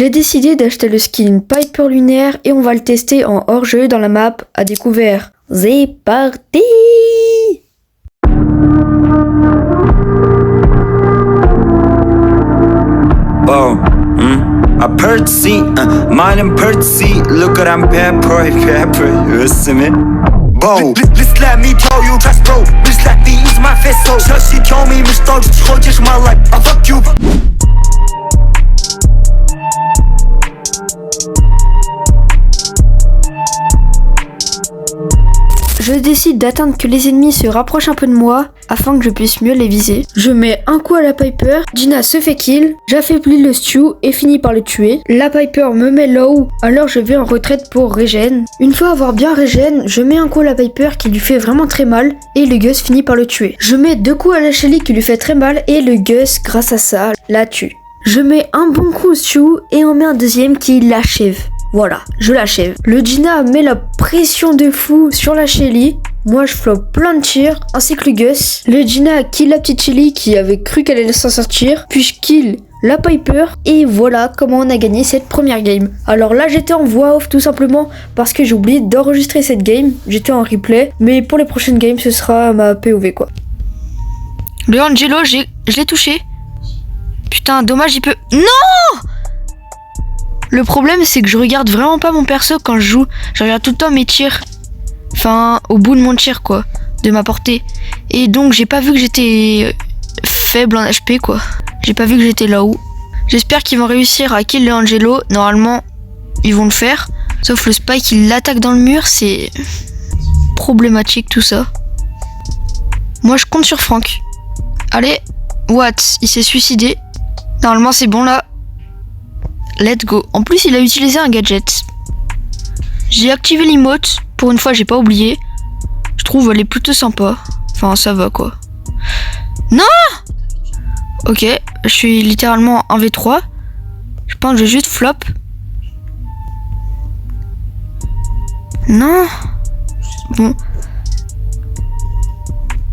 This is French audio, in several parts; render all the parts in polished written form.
J'ai décidé d'acheter le skin Piper lunaire et on va le tester en hors-jeu dans la map à découvert. C'est parti! Oh, I Percy, mine Percy, look at I'm pepper, listen me. Bo, just let me tell you, trust bro, just let me use my fist, so just you tell me, Mr. Just my life, I fuck you. Je décide d'attendre que les ennemis se rapprochent un peu de moi afin que je puisse mieux les viser. Je mets un coup à la Piper, Gina se fait kill, j'affaiblis le Stu et finis par le tuer. La Piper me met low, alors je vais en retraite pour régène. Une fois avoir bien régène, je mets un coup à la Piper qui lui fait vraiment très mal et le Gus finit par le tuer. Je mets 2 coups à la Shelly qui lui fait très mal et le Gus, grâce à ça, la tue. Je mets un bon coup au Stu et on met un deuxième qui l'achève. Voilà, je l'achève. Le Gina met la pression de fou sur la Shelly. Moi, je floppe plein de tirs, ainsi que le Gus. Le Gina kill la petite Shelly qui avait cru qu'elle allait s'en sortir. Puis je kill la Piper. Et voilà comment on a gagné cette première game. Alors là, j'étais en voix off tout simplement parce que j'ai oublié d'enregistrer cette game. J'étais en replay. Mais pour les prochaines games, ce sera ma POV quoi. Le Angelo, je l'ai touché. Putain, dommage, il peut... Non! Le problème, c'est que je regarde vraiment pas mon perso quand je joue. Je regarde tout le temps mes tirs. Enfin, au bout de mon tir, quoi. De ma portée. Et donc, j'ai pas vu que j'étais faible en HP, quoi. J'ai pas vu que j'étais là-haut. J'espère qu'ils vont réussir à kill le Angelo. Normalement, ils vont le faire. Sauf le Spike, il l'attaque dans le mur. C'est problématique, tout ça. Moi, je compte sur Franck. Allez, Watts, il s'est suicidé. Normalement, c'est bon, là. Let's go. En plus, il a utilisé un gadget. J'ai activé l'emote. Pour une fois, j'ai pas oublié. Je trouve elle est plutôt sympa. Enfin, ça va quoi. Non! Ok, je suis littéralement en 1v3. Je pense que je vais juste flop. Non. Bon.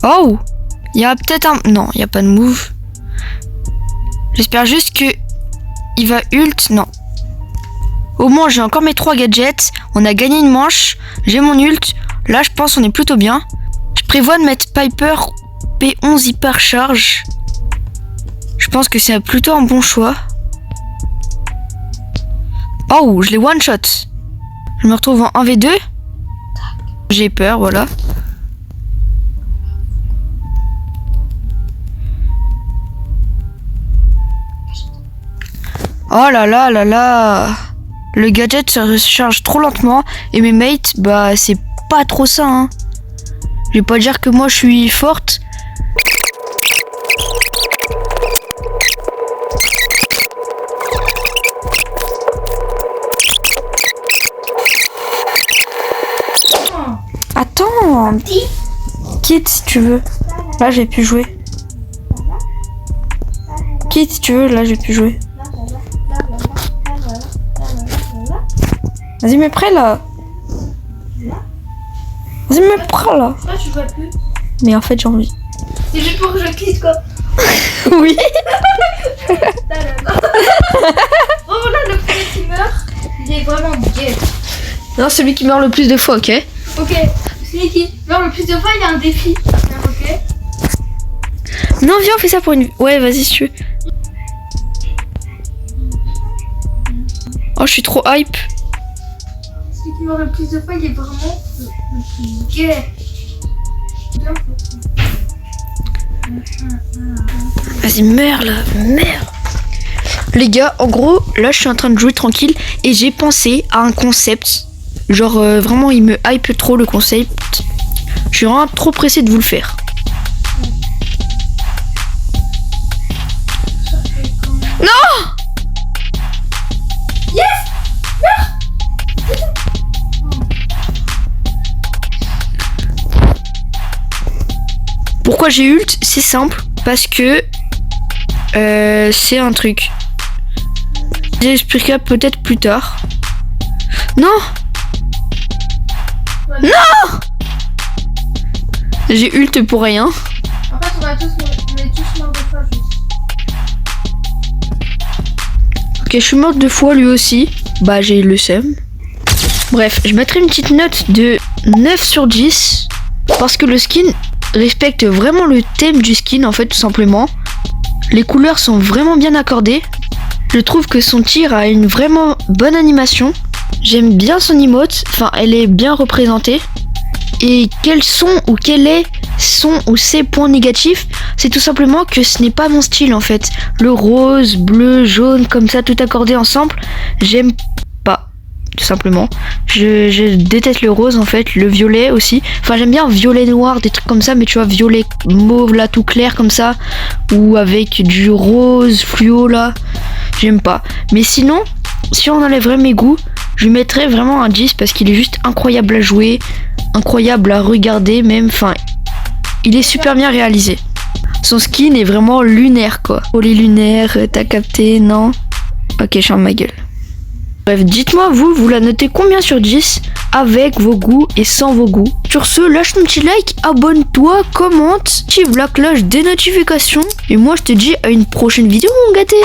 Oh! Il y a peut-être un... Non, il n'y a pas de move. J'espère juste que... Il va ult, non. Au moins j'ai encore mes 3 gadgets. On a gagné une manche. J'ai mon ult. Là je pense on est plutôt bien. Je prévois de mettre Piper P11 hyper charge. Je pense que c'est plutôt un bon choix. Oh, je l'ai one shot. Je me retrouve en 1v2. J'ai peur, voilà. Oh là là là là. Le gadget se recharge trop lentement et mes mates, bah c'est pas trop ça hein. Je vais pas dire que moi je suis forte. Attends. Quitte si tu veux. Là j'ai pu jouer. Quitte si tu veux, là j'ai pu jouer. Vas-y, mets prêt là. Vas-y, mets prêt là. Pourquoi tu vois plus? Mais en fait, j'ai envie. C'est juste pour que je clique quoi. Oui. Oh là, le premier qui meurt, il est vraiment gay. Non, celui qui meurt le plus de fois, ok? Ok, celui qui meurt le plus de fois, il y a un défi. Ok. Non, viens, on fait ça pour une... Ouais, vas-y, si tu veux. Oh, je suis trop hype. Celui qui meurt le plus de fois, il est vraiment le plus gay. Vas-y, meurs là, meurs. Les gars, en gros, là, je suis en train de jouer tranquille et j'ai pensé à un concept. Genre, vraiment, il me hype trop le concept. Je suis vraiment trop pressé de vous le faire. Non! Yes! Pourquoi j'ai ult? C'est simple, parce que c'est un truc. J'expliquerai peut-être plus tard. Non! Non! J'ai ult pour rien. En fait, on est tous morts de fois juste. Ok, je suis morte 2 fois lui aussi. Bah, j'ai eu le seum. Bref, je mettrai une petite note de 9 sur 10. Parce que le skin respecte vraiment le thème du skin, en fait, tout simplement. Les couleurs sont vraiment bien accordées. Je trouve que son tir a une vraiment bonne animation. J'aime bien son emote, enfin elle est bien représentée. Et quels sont ou quel est son ou ses points négatifs? C'est tout simplement que ce n'est pas mon style en fait. Le rose, bleu, jaune, comme ça tout accordé ensemble, j'aime pas. Tout simplement. Je déteste le rose en fait, le violet aussi. Enfin j'aime bien violet noir, des trucs comme ça, mais tu vois violet mauve là tout clair comme ça. Ou avec du rose fluo là. J'aime pas. Mais sinon, si on enlèverait mes goûts, je lui mettrais vraiment un 10 parce qu'il est juste incroyable à jouer, incroyable à regarder même, enfin, il est super bien réalisé. Son skin est vraiment lunaire quoi. Oh les lunaires, t'as capté, non? Ok, je ferme ma gueule. Bref, dites-moi vous la notez combien sur 10 avec vos goûts et sans vos goûts. Sur ce, lâche ton petit like, abonne-toi, commente, active la cloche des notifications. Et moi je te dis à une prochaine vidéo mon gâté.